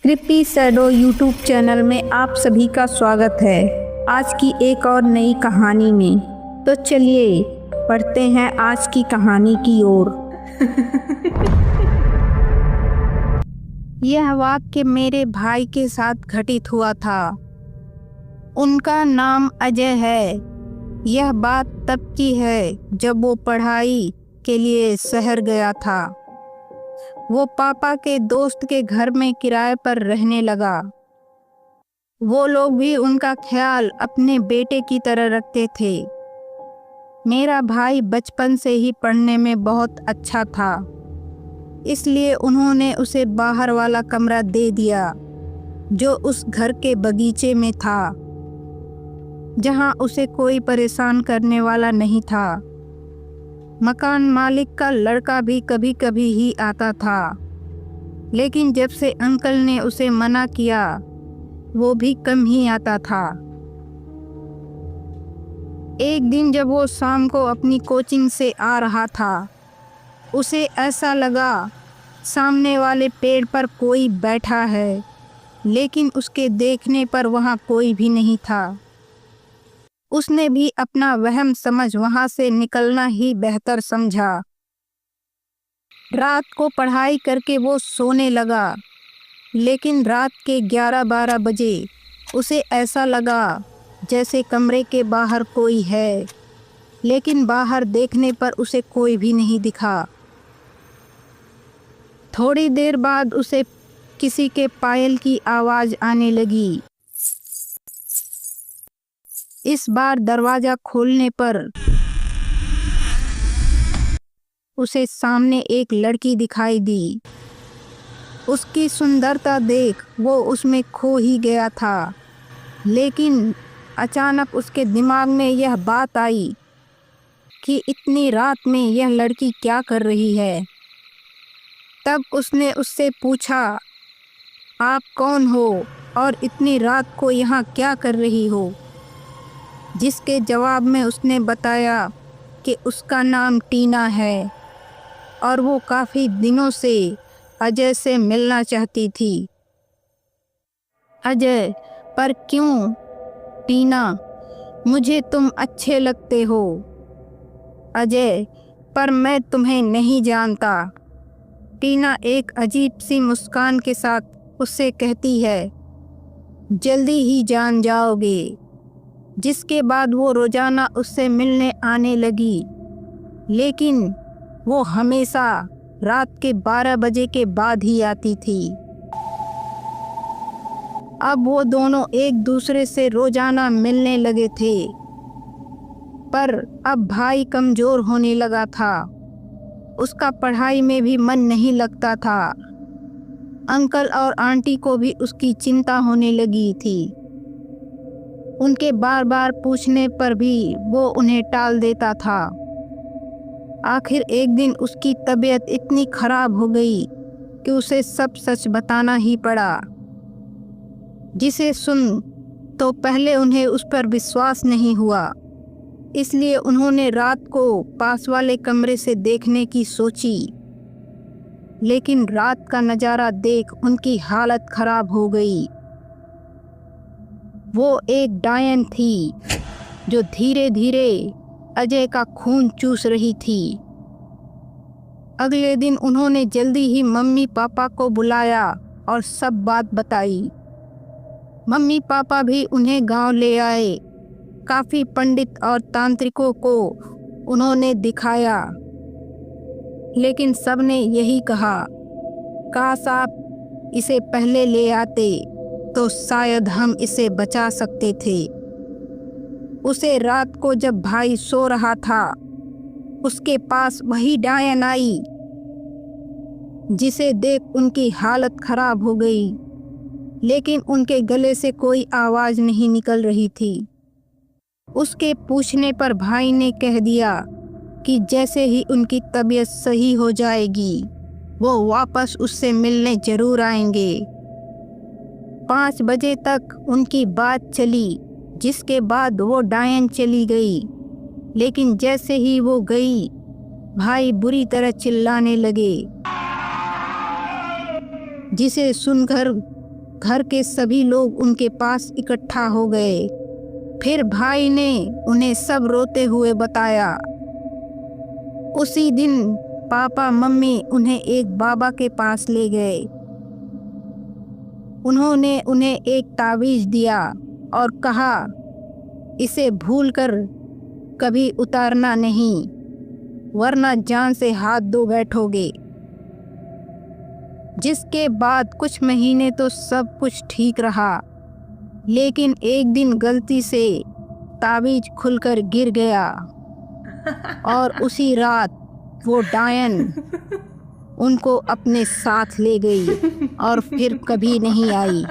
Kripi shadow YouTube channel में आप सभी का स्वागत है। आज की एक और नई कहानी में तो चलिए पढ़ते हैं आज की कहानी की ओर। यह वाक्य मेरे भाई के साथ घटित हुआ था। उनका नाम अजय है। यह बात तब की है जब वो पढ़ाई के लिए शहर गया था। वो पापा के दोस्त के घर में किराए पर रहने लगा। वो लोग भी उनका ख्याल अपने बेटे की तरह रखते थे। मेरा भाई बचपन से ही पढ़ने में बहुत अच्छा था, इसलिए उन्होंने उसे बाहर वाला कमरा दे दिया जो उस घर के बगीचे में था, जहां उसे कोई परेशान करने वाला नहीं था। मकान मालिक का लड़का भी कभी कभी ही आता था, लेकिन जब से अंकल ने उसे मना किया वो भी कम ही आता था। एक दिन जब वो शाम को अपनी कोचिंग से आ रहा था, उसे ऐसा लगा सामने वाले पेड़ पर कोई बैठा है, लेकिन उसके देखने पर वहाँ कोई भी नहीं था। उसने भी अपना वहम समझ वहां से निकलना ही बेहतर समझा। रात को पढ़ाई करके वो सोने लगा, लेकिन रात के 11-12 बजे उसे ऐसा लगा जैसे कमरे के बाहर कोई है, लेकिन बाहर देखने पर उसे कोई भी नहीं दिखा। थोड़ी देर बाद उसे किसी के पायल की आवाज़ आने लगी। इस बार दरवाज़ा खोलने पर उसे सामने एक लड़की दिखाई दी। उसकी सुंदरता देख वो उसमें खो ही गया था, लेकिन अचानक उसके दिमाग में यह बात आई कि इतनी रात में यह लड़की क्या कर रही है। तब उसने उससे पूछा, आप कौन हो और इतनी रात को यहाँ क्या कर रही हो? जिसके जवाब में उसने बताया कि उसका नाम टीना है और वो काफ़ी दिनों से अजय से मिलना चाहती थी। अजय, पर क्यों? टीना, मुझे तुम अच्छे लगते हो। अजय, पर मैं तुम्हें नहीं जानता। टीना एक अजीब सी मुस्कान के साथ उससे कहती है, जल्दी ही जान जाओगे। जिसके बाद वो रोज़ाना उससे मिलने आने लगी, लेकिन वो हमेशा रात के 12 बजे के बाद ही आती थी। अब वो दोनों एक दूसरे से रोज़ाना मिलने लगे थे, पर अब भाई कमज़ोर होने लगा था। उसका पढ़ाई में भी मन नहीं लगता था। अंकल और आंटी को भी उसकी चिंता होने लगी थी। उनके बार बार पूछने पर भी वो उन्हें टाल देता था। आखिर एक दिन उसकी तबीयत इतनी खराब हो गई कि उसे सब सच बताना ही पड़ा। जिसे सुन तो पहले उन्हें उस पर विश्वास नहीं हुआ, इसलिए उन्होंने रात को पास वाले कमरे से देखने की सोची, लेकिन रात का नज़ारा देख उनकी हालत खराब हो गई। वो एक डायन थी जो धीरे धीरे अजय का खून चूस रही थी। अगले दिन उन्होंने जल्दी ही मम्मी पापा को बुलाया और सब बात बताई। मम्मी पापा भी उन्हें गांव ले आए। काफ़ी पंडित और तांत्रिकों को उन्होंने दिखाया, लेकिन सबने यही कहा, काश आप इसे पहले ले आते तो शायद हम इसे बचा सकते थे। उसे रात को जब भाई सो रहा था, उसके पास वही डायन आई, जिसे देख उनकी हालत खराब हो गई, लेकिन उनके गले से कोई आवाज़ नहीं निकल रही थी। उसके पूछने पर भाई ने कह दिया कि जैसे ही उनकी तबीयत सही हो जाएगी वो वापस उससे मिलने ज़रूर आएंगे। 5 बजे तक उनकी बात चली, जिसके बाद वो डायन चली गई। लेकिन जैसे ही वो गई, भाई बुरी तरह चिल्लाने लगे, जिसे सुनकर घर के सभी लोग उनके पास इकट्ठा हो गए। फिर भाई ने उन्हें सब रोते हुए बताया। उसी दिन पापा मम्मी उन्हें एक बाबा के पास ले गए। उन्होंने उन्हें एक तावीज़ दिया और कहा, इसे भूलकर कभी उतारना नहीं, वरना जान से हाथ धो बैठोगे। जिसके बाद कुछ महीने तो सब कुछ ठीक रहा, लेकिन एक दिन गलती से तावीज़ खुलकर गिर गया और उसी रात वो डायन उनको अपने साथ ले गई और फिर कभी नहीं आई।